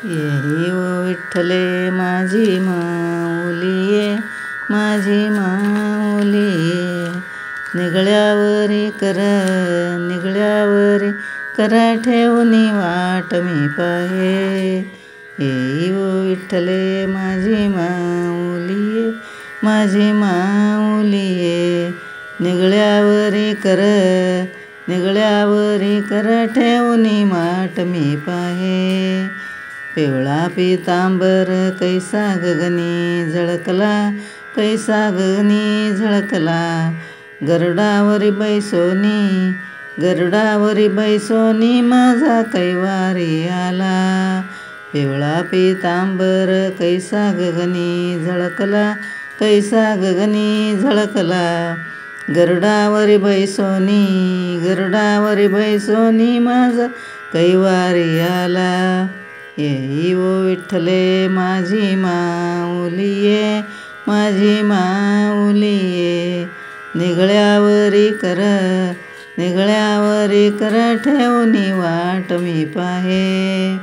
येई ओ विठ्ठले माझी माऊली ये, माझी माऊली ये. निगळ्यावरी कर ठेवूनी वाट मी पाहे. येई ओ विठ्ठले माझी माऊली ये, माझी माऊली ये. निगळ्यावरी कर ठेवूनी वाट मी पाहे. पिवळा पितांबर कैसा गगनी झळकला, कैसा गगनी झळकला. गरुडावरी बैसोनी माझा कैवारी आला. पिवळा पितांबर कैसा गगनी झळकला, कैसा गगनी झळकला. गरुडावरी बैसोनी माझा कैवारी आला. येई ओ विठ्ठले माझी माऊली ये, माझी माऊली ये. निगळ्यावरी कर ठेवूनी वाट मी पाहे.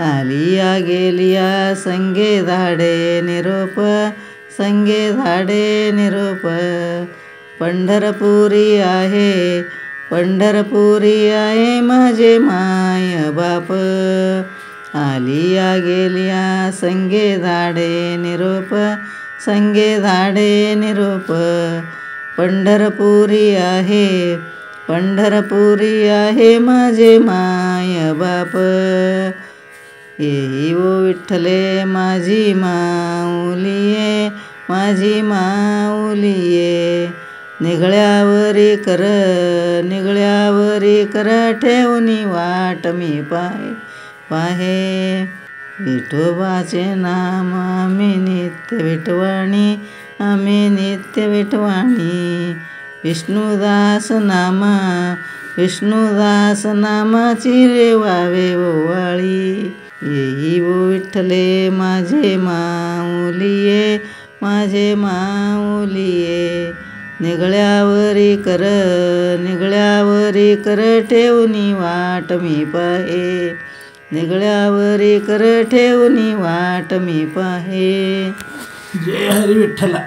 आलिया गेलिया संगे धाडे निरोप, संगे धाडे निरोप. पंढरपुरी आहे माझे माय बाप. आलिया गेलिया संगे धाडे निरोप, संगे धाडे निरोप. पंढरपुरी आहे माझे माय बाप. येई ओ विठ्ठले माझी माऊली ये, माझी माऊली ये. निगळ्यावरी कर ठेवूनी वाट मी पाहे. विठोबाचे नाम आम्ही नित्य विठवाणी. विष्णुदास नामाची रेवावे ओवाळी. येई ओ विठ्ठले माझे माऊली ये, माझे माऊली ये. निगळ्यावरी कर ठेवूनी वाट मी पाहे. निगळ्यावरी कर ठेवूनी वाट मी पाहे. जय हरी विठ्ठला.